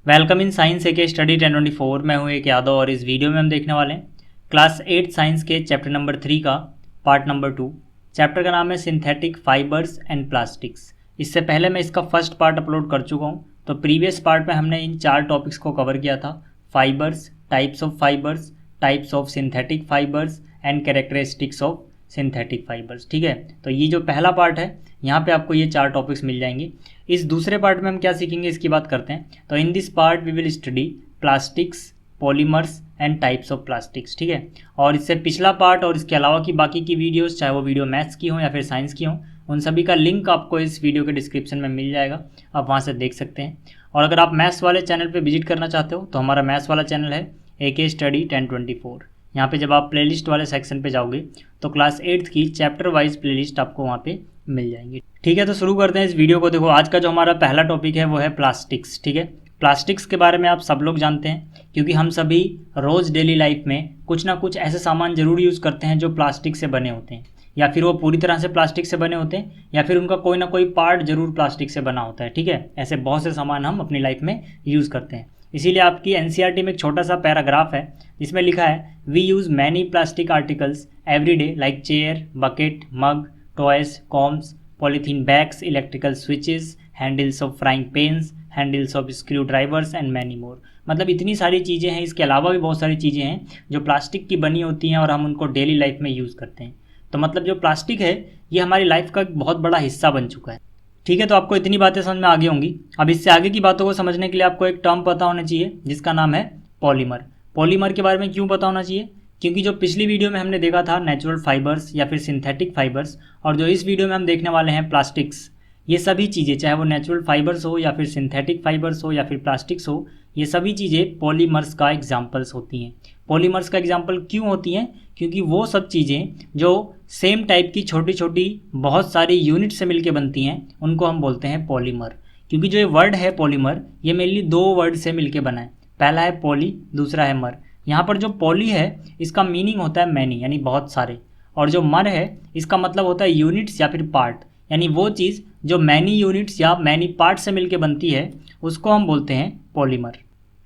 Welcome in science ए के study 1024। मैं हूं एक यादव और इस वीडियो में हम देखने वाले हैं क्लास 8 साइंस के चैप्टर नंबर 3 का पार्ट नंबर 2। चैप्टर का नाम है सिंथेटिक फाइबर्स एंड प्लास्टिक्स। इससे पहले मैं इसका फर्स्ट पार्ट अपलोड कर चुका हूं। तो प्रीवियस पार्ट में हमने इन 4 टॉपिक्स को कवर किया था: fibres, types of synthetic fibres and characteristics of synthetic fibres. ठीक है, तो ये जो पहला पार्ट है यहाँ पे आपको ये 4 टॉपिक्स मिल जाएंगे। इस दूसरे पार्ट में हम क्या सीखेंगे इसकी बात करते हैं। तो in this part we will study plastics, polymers and types of plastics. ठीक है, और इससे पिछला पार्ट और इसके अलावा की बाकी की वीडियोस, चाहे वो वीडियो मैथ्स की हो या फिर साइंस की हो, उन सभी का लिंक आपको इस वीडियो के डिस्क्रिप्शन में मिल जाएगा। आप वहाँ से देख सकते हैं। और अगर आप मैथ्स वाले चैनल पर विजिट करना चाहते हो तो हमारा मैथ्स वाला चैनल है AK स्टडी 1024। यहाँ पे जब आप प्लेलिस्ट वाले सेक्शन पे जाओगे तो क्लास 8 की चैप्टर वाइज प्लेलिस्ट आपको वहाँ पे मिल जाएंगी। ठीक है, तो शुरू करते हैं इस वीडियो को। देखो, आज का जो हमारा पहला टॉपिक है वो है प्लास्टिक्स। ठीक है, प्लास्टिक्स के बारे में आप सब लोग जानते हैं क्योंकि हम सभी रोज़ डेली लाइफ में कुछ ना कुछ ऐसे सामान ज़रूर यूज़ करते हैं जो प्लास्टिक से बने होते हैं, या फिर वो पूरी तरह से प्लास्टिक से बने होते हैं या फिर उनका कोई ना कोई पार्ट ज़रूर प्लास्टिक से बना होता है। ठीक है, ऐसे बहुत से सामान हम अपनी लाइफ में यूज़ करते हैं। इसीलिए आपकी NCERT में एक छोटा सा पैराग्राफ है जिसमें लिखा है we use many plastic articles every day like chair, bucket, mug, toys, combs, polythene bags, electrical switches, handles of frying pans, handles of screw drivers and many more. मतलब इतनी सारी चीज़ें हैं। इसके अलावा भी बहुत सारी चीज़ें हैं जो प्लास्टिक की बनी होती हैं और हम उनको डेली लाइफ में यूज़ करते हैं। तो मतलब जो प्लास्टिक है ये हमारी लाइफ का एक बहुत बड़ा हिस्सा बन चुका है। ठीक है, तो आपको इतनी बातें समझ में आ गई होंगी। अब इससे आगे की बातों को समझने के लिए आपको एक टर्म पता होना चाहिए जिसका नाम है पॉलीमर। पॉलीमर के बारे में क्यों पता होना चाहिए? क्योंकि जो पिछली वीडियो में हमने देखा था नेचुरल फाइबर्स या फिर सिंथेटिक फाइबर्स, और जो इस वीडियो में हम देखने वाले हैं प्लास्टिक्स, ये सभी चीज़ें, चाहे वो नेचुरल फाइबर्स हो या फिर सिंथेटिक फाइबर्स हो या फिर प्लास्टिक्स हो, ये सभी चीज़ें पॉलीमर्स का एग्जाम्पल्स होती हैं। पॉलीमर्स का एग्जाम्पल क्यों होती हैं? क्योंकि वो सब चीज़ें जो सेम टाइप की छोटी छोटी बहुत सारी यूनिट से मिलके बनती हैं उनको हम बोलते हैं पॉलीमर। क्योंकि जो ये वर्ड है पॉलीमर, ये मेनली 2 वर्ड से मिलके बना है। पहला है पॉली, दूसरा है मर। यहाँ पर जो पॉली है इसका मीनिंग होता है मैनी, यानी बहुत सारे, और जो मर है इसका मतलब होता है यूनिट्स या फिर पार्ट, यानी वो चीज़ जो मैनी यूनिट्स या मैनी पार्ट से मिलके बनती है उसको हम बोलते हैं पॉलीमर।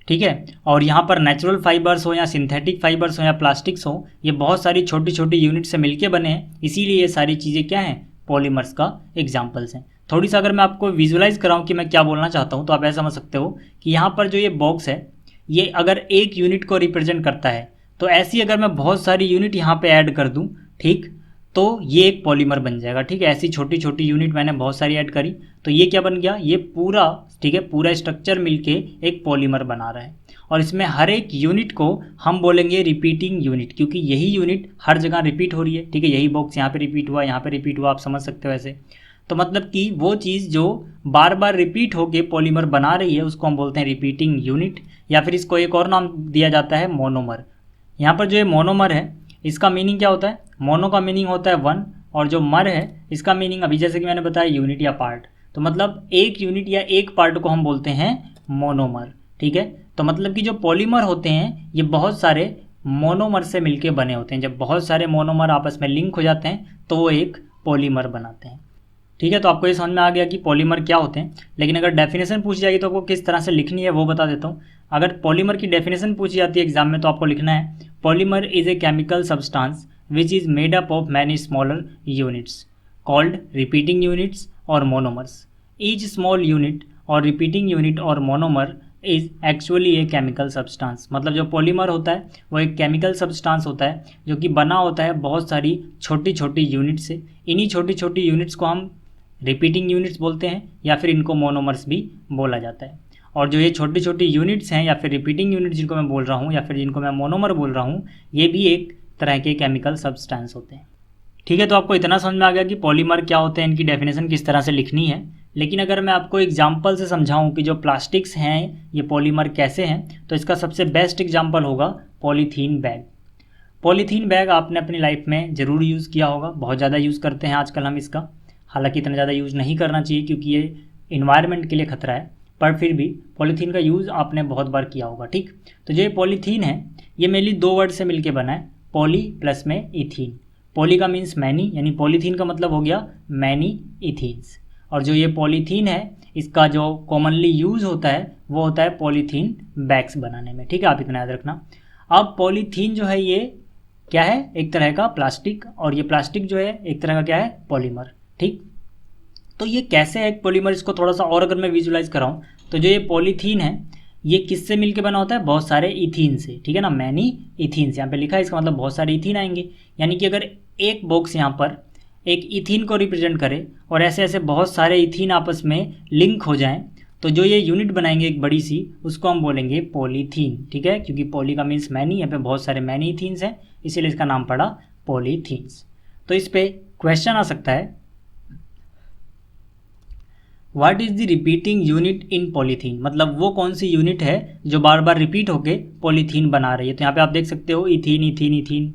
ठीक है, और यहाँ पर नेचुरल फाइबर्स हो या सिंथेटिक फाइबर्स हो या प्लास्टिक्स हो, ये बहुत सारी छोटी छोटी यूनिट से मिलके बने हैं, इसीलिए ये सारी चीज़ें क्या हैं? पॉलीमर्स का एग्जाम्पल्स हैं। थोड़ी सा अगर मैं आपको विजुलाइज कराऊँ कि मैं क्या बोलना चाहता हूँ तो आप ऐसा समझ सकते हो कि यहाँ पर जो ये बॉक्स है ये अगर एक यूनिट को रिप्रेजेंट करता है, तो ऐसी अगर मैं बहुत सारी यूनिट यहाँ पे ऐड कर दूँ, ठीक, तो ये एक पॉलीमर बन जाएगा। ठीक है, ऐसी छोटी छोटी यूनिट मैंने बहुत सारी ऐड करी तो ये क्या बन गया? ये पूरा, ठीक है, पूरा स्ट्रक्चर मिलके एक पॉलीमर बना रहा है। और इसमें हर एक यूनिट को हम बोलेंगे रिपीटिंग यूनिट, क्योंकि यही यूनिट हर जगह रिपीट हो रही है। ठीक है, यही बॉक्स यहाँ पे रिपीट हुआ, यहाँ पे रिपीट हुआ, आप समझ सकते हो ऐसे। तो मतलब कि वो चीज़ जो बार बार रिपीट होके पॉलीमर बना रही है उसको हम बोलते हैं रिपीटिंग यूनिट, या फिर इसको एक और नाम दिया जाता है मोनोमर। यहाँ पर जो ये मोनोमर है इसका मीनिंग क्या होता है? मोनो का मीनिंग होता है 1, और जो मर है इसका मीनिंग अभी जैसे कि मैंने बताया यूनिट या पार्ट। तो मतलब एक यूनिट या एक पार्ट को हम बोलते हैं मोनोमर। ठीक है, तो मतलब कि जो पॉलीमर होते हैं ये बहुत सारे मोनोमर से मिलके बने होते हैं। जब बहुत सारे मोनोमर आपस में लिंक हो जाते हैं तो वो एक पॉलीमर बनाते हैं। ठीक है, तो आपको ये समझ में आ गया कि पॉलीमर क्या होते हैं। लेकिन अगर डेफिनेशन पूछी जाएगी तो आपको किस तरह से लिखनी है वो बता देता हूँ। अगर पॉलीमर की डेफिनेशन पूछी जाती है एग्जाम में तो आपको लिखना है polymer is a chemical substance which is made up of many smaller units called repeating units or monomers. Each small unit or repeating unit or monomer is actually a chemical substance. मतलब जो polymer होता है वो एक chemical substance होता है जो कि बना होता है बहुत सारी छोटी छोटी यूनिट से। इन्हीं छोटी छोटी यूनिट्स को हम रिपीटिंग यूनिट्स बोलते हैं या फिर इनको मोनोमर्स भी बोला जाता है। और जो ये छोटी छोटी यूनिट्स हैं या फिर रिपीटिंग यूनिट्स जिनको मैं बोल रहा हूँ या फिर जिनको मैं मोनोमर बोल रहा हूँ, ये भी एक तरह के केमिकल सब्सटेंस होते हैं। ठीक है, तो आपको इतना समझ में आ गया कि पॉलीमर क्या होते हैं, इनकी डेफिनेशन किस तरह से लिखनी है। लेकिन अगर मैं आपको एग्जांपल से समझाऊं कि जो प्लास्टिक्स हैं ये पॉलीमर कैसे हैं, तो इसका सबसे बेस्ट एग्जांपल होगा पॉलीथीन बैग। पॉलीथीन बैग आपने अपनी लाइफ में ज़रूर यूज़ किया होगा, बहुत ज़्यादा यूज़ करते हैं आजकल हम इसका। हालांकि इतना ज़्यादा यूज़ नहीं करना चाहिए क्योंकि ये इन्वायरमेंट के लिए खतरा है, पर फिर भी पॉलीथीन का यूज़ आपने बहुत बार किया होगा। ठीक, तो जो ये पॉलीथीन है ये मेनली 2 वर्ड से मिलकर बना है, पॉली प्लस में इथीन। पॉली का मीन्स मैनी, यानी पॉलीथीन का मतलब हो गया मैनी इथीन्स, और जो ये पॉलीथीन है इसका जो कॉमनली यूज़ होता है वो होता है पॉलीथीन बैग्स बनाने में, ठीक है, आप इतना याद रखना। अब पॉलीथीन जो है ये क्या है, एक तरह का प्लास्टिक, और ये प्लास्टिक जो है एक तरह का क्या है, पॉलीमर, ठीक। तो ये कैसे है एक पॉलीमर, इसको थोड़ा सा और अगर मैं विजुलाइज कराऊँ तो जो ये पॉलीथीन है ये किससे मिलके बना होता है, बहुत सारे इथीन से, ठीक है ना, मैनी इथीन से, यहाँ पे लिखा है, इसका मतलब बहुत सारे इथीन आएंगे। यानी कि अगर एक बॉक्स यहाँ पर एक इथीन को रिप्रेजेंट करे और ऐसे ऐसे बहुत सारे इथीन आपस में लिंक हो जाएं, तो जो ये यूनिट बनाएंगे एक बड़ी सी, उसको हम बोलेंगे पॉलीथीन, ठीक है, क्योंकि पॉली का मीन्स मैनी, यहाँ पे बहुत सारे मैनी इथीन्स हैं, इसीलिए इसका नाम पड़ा पॉलीथीन्स। तो इस पे क्वेश्चन आ सकता है, what is the repeating unit in polythene, मतलब वो कौन सी यूनिट है जो बार बार रिपीट होके पॉलीथीन बना रही है। तो यहाँ पे आप देख सकते हो इथीन इथीन इथीन,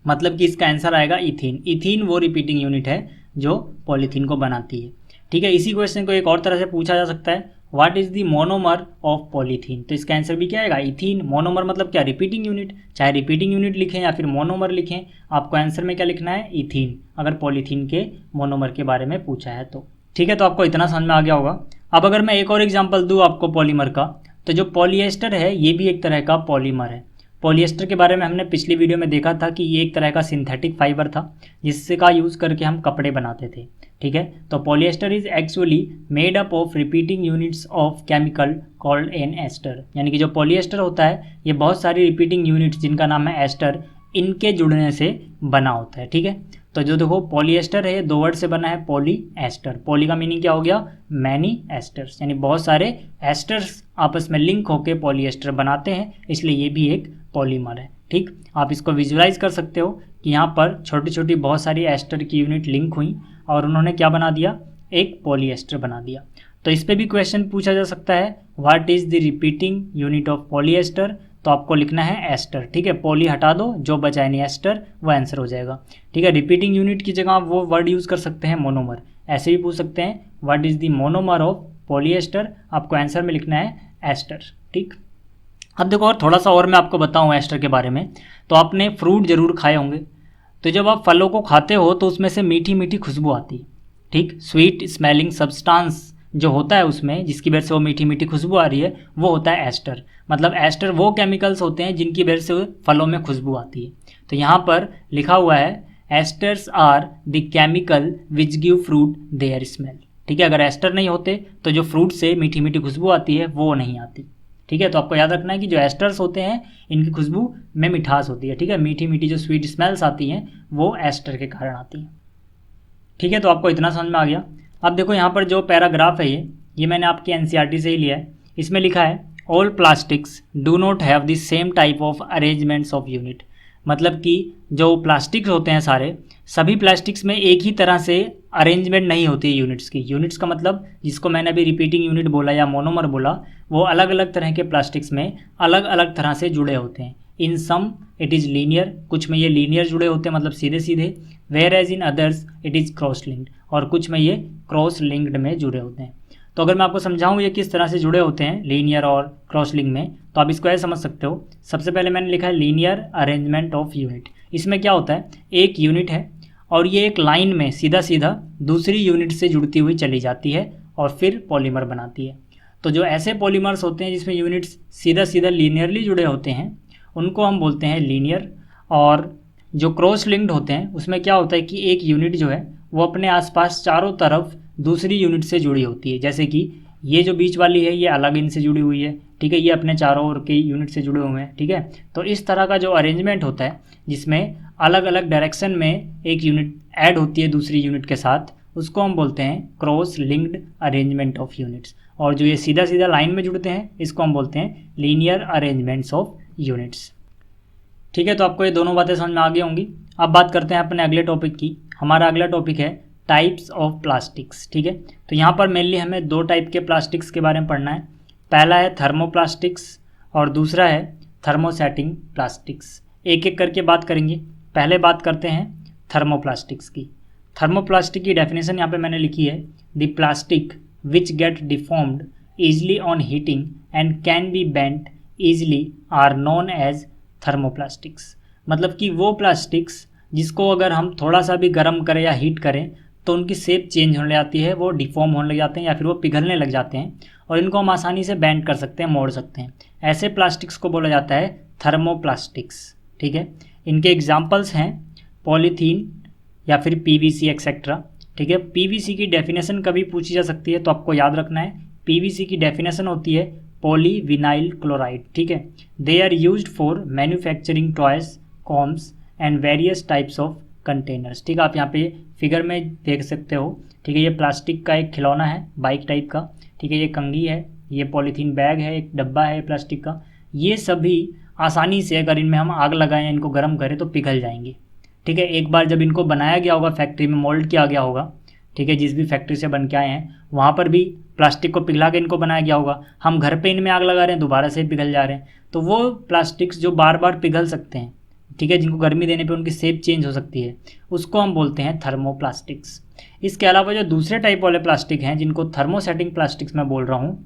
मतलब कि इसका आंसर आएगा इथीन। इथीन वो रिपीटिंग यूनिट है जो पॉलीथीन को बनाती है, ठीक है। इसी क्वेश्चन को एक और तरह से पूछा जा सकता है, what is the monomer of polythene, तो इसका आंसर भी क्या आएगा, इथीन। मोनोमर मतलब क्या, रिपीटिंग यूनिट, चाहे रिपीटिंग यूनिट लिखें या फिर मोनोमर लिखें, आपको आंसर में क्या लिखना है, इथीन, अगर पॉलीथीन के मोनोमर के बारे में पूछा है तो, ठीक है। तो आपको इतना समझ में आ गया होगा। अब अगर मैं एक और एग्जांपल दूँ आपको पॉलीमर का, तो जो पॉलिएस्टर है ये भी एक तरह का पॉलीमर है। पॉलिएस्टर के बारे में हमने पिछली वीडियो में देखा था कि ये एक तरह का सिंथेटिक फाइबर था जिससे का यूज़ करके हम कपड़े बनाते थे, ठीक है। तो polyester is actually made up of repeating units of chemical called an ester, यानी कि जो पॉलिएस्टर होता है ये बहुत सारी रिपीटिंग यूनिट्स जिनका नाम है एस्टर, इनके जुड़ने से बना होता है, ठीक है। तो जो देखो पॉलिएस्टर है ये दो वर्ड से बना है, पॉली एस्टर, पॉली का मीनिंग क्या हो गया, मैनी एस्टर्स, यानी बहुत सारे एस्टर्स आपस में लिंक होकर पॉलिएस्टर बनाते हैं, इसलिए ये भी एक पॉलीमर है, ठीक। आप इसको विजुलाइज कर सकते हो कि यहाँ पर छोटी छोटी बहुत सारी एस्टर की यूनिट लिंक हुई और उन्होंने क्या बना दिया, एक पॉलीएस्टर बना दिया। तो इस पर भी क्वेश्चन पूछा जा सकता है, what is the repeating unit of polyester, तो आपको लिखना है एस्टर, ठीक है। पॉली हटा दो, जो बचा यानी एस्टर, वो आंसर हो जाएगा, ठीक है। रिपीटिंग यूनिट की जगह आप वो वर्ड यूज़ कर सकते हैं मोनोमर, ऐसे भी पूछ सकते हैं, what is the monomer of polyester, आपको आंसर में लिखना है एस्टर, ठीक। अब देखो और थोड़ा सा और मैं आपको बताऊँ एस्टर के बारे में, तो आपने फ्रूट जरूर खाए होंगे, तो जब आप फलों को खाते हो तो उसमें से मीठी मीठी खुशबू आती है, ठीक। स्वीट स्मेलिंग सब्सटेंस जो होता है उसमें, जिसकी वजह से वो मीठी मीठी खुशबू आ रही है, वो होता है एस्टर। मतलब एस्टर वो केमिकल्स होते हैं जिनकी वजह से फलों में खुशबू आती है। तो यहाँ पर लिखा हुआ है esters are the chemical which give fruit their smell, ठीक है। अगर एस्टर नहीं होते तो जो फ्रूट से मीठी मीठी खुशबू आती है वो नहीं आती, ठीक है। तो आपको याद रखना है कि जो एस्टर्स होते हैं इनकी खुशबू में मिठास होती है, ठीक है। मीठी मीठी जो स्वीट स्मेल्स आती हैं वो एस्टर के कारण आती हैं, ठीक है। तो आपको इतना समझ में आ गया। अब देखो यहाँ पर जो पैराग्राफ है ये मैंने आपकी एनसीईआरटी से ही लिया है। इसमें लिखा है all plastics do not have the same type of arrangements of unit, मतलब कि जो प्लास्टिक्स होते हैं सारे, सभी प्लास्टिक्स में एक ही तरह से अरेंजमेंट नहीं होती है यूनिट्स की। यूनिट्स का मतलब जिसको मैंने अभी रिपीटिंग यूनिट बोला या मोनोमर बोला, वो अलग अलग तरह के प्लास्टिक्स में अलग अलग तरह से जुड़े होते हैं। इन सम इट इज़ लीनियर, कुछ में ये लीनियर जुड़े होते हैं मतलब सीधे सीधे, whereas in others it is cross linked, और कुछ में ये क्रॉस लिंक्ड में जुड़े होते हैं। तो अगर मैं आपको समझाऊं ये किस तरह से जुड़े होते हैं लीनियर और क्रॉस लिंक में, तो आप इसको ऐसे समझ सकते हो। सबसे पहले मैंने लिखा है लीनियर अरेंजमेंट ऑफ यूनिट। इसमें क्या होता है, एक यूनिट है और ये एक लाइन में सीधा सीधा दूसरी यूनिट से जुड़ती हुई चली जाती है और फिर पॉलीमर बनाती है। तो जो ऐसे पॉलीमर्स होते हैं जिसमें यूनिट्स सीधा सीधा लीनियरली जुड़े होते हैं उनको हम बोलते हैं लीनियर। और जो क्रॉस लिंक्ड होते हैं उसमें क्या होता है कि एक यूनिट जो है वो अपने आसपास चारों तरफ दूसरी यूनिट से जुड़ी होती है। जैसे कि ये जो बीच वाली है ये अलग इनसे जुड़ी हुई है, ठीक है, ये अपने चारों ओर के यूनिट से जुड़े हुए हैं, ठीक है। तो इस तरह का जो अरेंजमेंट होता है जिसमें अलग अलग डायरेक्शन में एक यूनिट ऐड होती है दूसरी यूनिट के साथ, उसको हम बोलते हैं cross linked arrangement of units. और जो ये सीधा सीधा लाइन में जुड़ते हैं इसको हम बोलते हैं लीनियर अरेंजमेंट्स ऑफ यूनिट्स, ठीक है। तो आपको ये दोनों बातें समझ में आ गई होंगी। अब बात करते हैं अपने अगले टॉपिक की। हमारा अगला टॉपिक है टाइप्स ऑफ प्लास्टिक्स, ठीक है। तो यहाँ पर मेनली हमें दो टाइप के प्लास्टिक्स के बारे में पढ़ना है। पहला है थर्मोप्लास्टिक्स और दूसरा है थर्मोसेटिंग प्लास्टिक्स। एक एक करके बात करेंगे। पहले बात करते हैं थर्मोप्लास्टिक्स की। थर्मोप्लास्टिक की डेफिनेशन यहाँ पे मैंने लिखी है, the plastic which get deformed easily on heating and can be bent easily are known as thermoplastics. मतलब कि वो प्लास्टिक्स जिसको अगर हम थोड़ा सा भी गर्म करें या हीट करें तो उनकी शेप चेंज होने लग जाती है, वो डिफॉर्म होने लग जाते हैं या फिर वो पिघलने लग जाते हैं और इनको हम आसानी से बेंड कर सकते हैं, मोड़ सकते हैं। ऐसे प्लास्टिक्स को बोला जाता है थर्मोप्लास्टिक्स। ठीक है, इनके एग्जाम्पल्स हैं पॉलीथीन या फिर पीवीसी एक्सेट्रा। ठीक है, पीवीसी की डेफिनेशन कभी पूछी जा सकती है तो आपको याद रखना है, पीवीसी की डेफिनेशन होती है पॉलीविनाइल क्लोराइड। ठीक है, they are used for manufacturing toys, combs and various types of containers. ठीक है, आप यहाँ पे फिगर में देख सकते हो। ठीक है, ये प्लास्टिक का एक खिलौना है बाइक टाइप का। ठीक है, ये कंघी है, ये पॉलीथीन बैग है, एक डब्बा है प्लास्टिक का। ये सभी आसानी से अगर इनमें हम आग लगाएं, इनको गर्म करें तो पिघल जाएंगे। ठीक है, एक बार जब इनको बनाया गया होगा, फैक्ट्री में मोल्ड किया गया होगा, ठीक है, जिस भी फैक्ट्री से बन के आए हैं वहाँ पर भी प्लास्टिक को पिघला के इनको बनाया गया होगा। हम घर पे इनमें आग लगा रहे हैं, दोबारा से पिघल जा रहे हैं। तो वो प्लास्टिक्स जो बार बार पिघल सकते हैं, ठीक है, जिनको गर्मी देने पे उनकी शेप चेंज हो सकती है, उसको हम बोलते हैं थर्मोप्लास्टिक्स। इसके अलावा जो दूसरे टाइप वाले प्लास्टिक हैं, जिनको थर्मोसेटिंग प्लास्टिक्स मैं बोल रहा हूँ,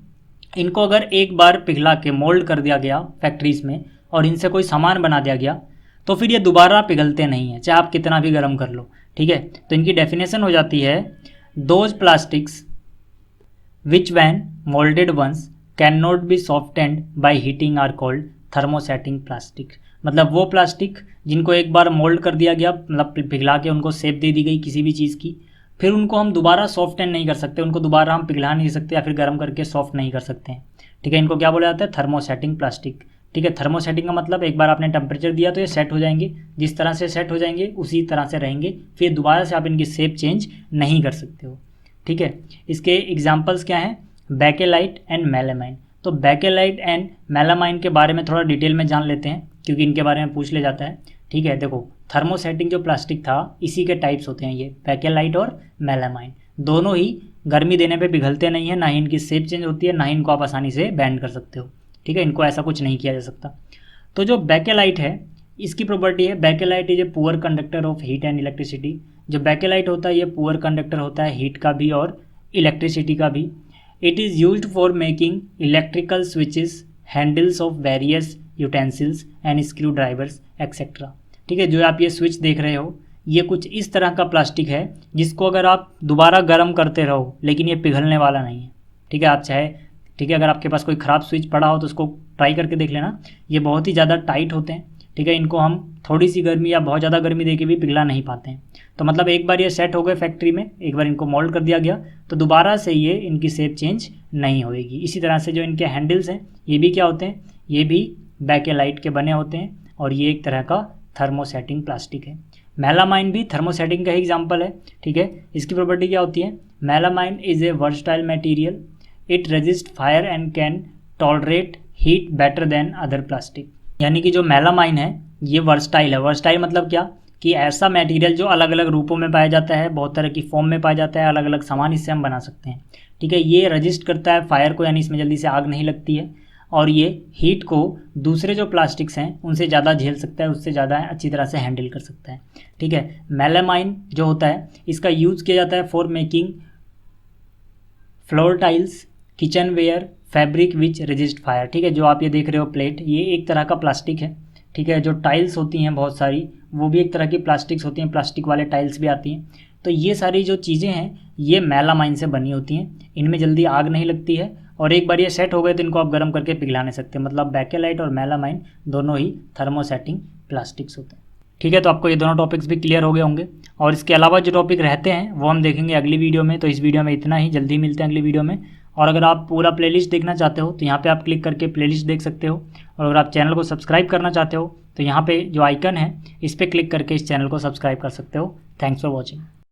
इनको अगर एक बार पिघला के मोल्ड कर दिया गया फैक्ट्रीज में और इनसे कोई सामान बना दिया गया तो फिर ये दोबारा पिघलते नहीं हैं, चाहे आप कितना भी गर्म कर लो। ठीक है, तो इनकी डेफिनेशन हो जाती है those plastics which when moulded once can not be softened by heating are called thermosetting plastic. मतलब वो प्लास्टिक जिनको एक बार मोल्ड कर दिया गया, मतलब पिघला के उनको शेप दे दी गई किसी भी चीज़ की, फिर उनको हम दोबारा सॉफ्टेंड नहीं कर सकते, उनको दोबारा हम पिघला नहीं सकते या फिर गर्म करके सॉफ्ट नहीं कर सकते हैं। ठीक है, इनको क्या बोला जाता है? Thermosetting plastic. ठीक है, थर्मोसेटिंग का मतलब एक बार आपने टेम्परेचर दिया तो ये सेट हो जाएंगे, जिस तरह से सेट हो जाएंगे उसी तरह से रहेंगे, फिर दोबारा से आप इनकी शेप चेंज नहीं कर सकते हो। ठीक है, इसके एग्जाम्पल्स क्या हैं? Bakelite and melamine. तो बेकेलाइट एंड मेलामाइन के बारे में थोड़ा डिटेल में जान लेते हैं क्योंकि इनके बारे में पूछ ले जाता है। ठीक है, देखो थर्मोसेटिंग जो प्लास्टिक था इसी के टाइप्स होते हैं ये, बेकेलाइट और मेलामाइन। दोनों ही गर्मी देने पे पिघलते नहीं है, ना ही इनकी शेप चेंज होती है, ना ही इनको आप आसानी से बैंड कर सकते हो। ठीक है, इनको ऐसा कुछ नहीं किया जा सकता। तो जो बेकेलाइट है इसकी प्रॉपर्टी है, bakelite is a poor conductor of heat and electricity. जो बेकेलाइट होता है ये पुअर कंडक्टर होता है हीट का भी और इलेक्ट्रिसिटी का भी। It is used for making electrical switches, handles of various utensils and screw drivers etcetera. ठीक है, जो आप ये स्विच देख रहे हो ये कुछ इस तरह का प्लास्टिक है जिसको अगर आप दोबारा गर्म करते रहो लेकिन ये पिघलने वाला नहीं है। ठीक है, आप चाहे, ठीक है, अगर आपके पास कोई ख़राब स्विच पड़ा हो तो उसको ट्राई करके देख लेना, ये बहुत ही ज़्यादा टाइट होते हैं। ठीक है, इनको हम थोड़ी सी गर्मी या बहुत ज़्यादा गर्मी देके भी पिघला नहीं पाते हैं। तो मतलब एक बार ये सेट हो गए फैक्ट्री में, एक बार इनको मोल्ड कर दिया गया तो दोबारा से ये इनकी शेप चेंज नहीं होएगी। इसी तरह से जो इनके हैंडल्स हैं ये भी क्या होते हैं? ये भी बेकेलाइट के बने होते हैं और ये एक तरह का थर्मोसेटिंग प्लास्टिक है। मेलामाइन भी थर्मोसेटिंग का ही एग्जाम्पल है। ठीक है, इसकी प्रॉपर्टी क्या होती है? Melamine is a versatile material, it resist fire and can tolerate heat better than other plastic. यानी कि जो मेलामाइन है ये वर्सटाइल है। वर्सटाइल मतलब क्या? कि ऐसा मटेरियल जो अलग अलग रूपों में पाया जाता है, बहुत तरह की फॉर्म में पाया जाता है, अलग अलग सामान इससे हम बना सकते हैं। ठीक है, ये रजिस्ट करता है फायर को, यानी इसमें जल्दी से आग नहीं लगती है, और ये हीट को दूसरे जो प्लास्टिक्स हैं उनसे ज़्यादा झेल सकता है, उससे ज़्यादा अच्छी तरह से हैंडल कर सकता है। ठीक है, मेलामाइन जो होता है इसका यूज़ किया जाता है for making floor tiles, kitchen ware, fabric which resist fire. ठीक है, जो आप ये देख रहे हो प्लेट, ये एक तरह का प्लास्टिक है। ठीक है, जो टाइल्स होती हैं बहुत सारी वो भी एक तरह की प्लास्टिक्स होती हैं, प्लास्टिक वाले टाइल्स भी आती हैं। तो ये सारी जो चीज़ें हैं ये मेलामाइन से बनी होती हैं, इनमें जल्दी आग नहीं लगती है और एक बार ये सेट हो गए तो इनको आप गर्म करके पिघला नहीं सकते। मतलब बेकेलाइट और मेलामाइन दोनों ही थर्मोसेटिंग प्लास्टिक्स होते हैं। ठीक है, तो आपको ये दोनों टॉपिक्स भी क्लियर हो गए होंगे और इसके अलावा जो टॉपिक रहते हैं वो हम देखेंगे अगली वीडियो में। तो इस वीडियो में इतना ही, जल्दी मिलते हैं अगली वीडियो में। और अगर आप पूरा प्लेलिस्ट देखना चाहते हो तो यहाँ पे आप क्लिक करके प्लेलिस्ट देख सकते हो, और अगर आप चैनल को सब्सक्राइब करना चाहते हो तो यहाँ पे जो आइकन है इस पर क्लिक करके इस चैनल को सब्सक्राइब कर सकते हो। Thanks for watching.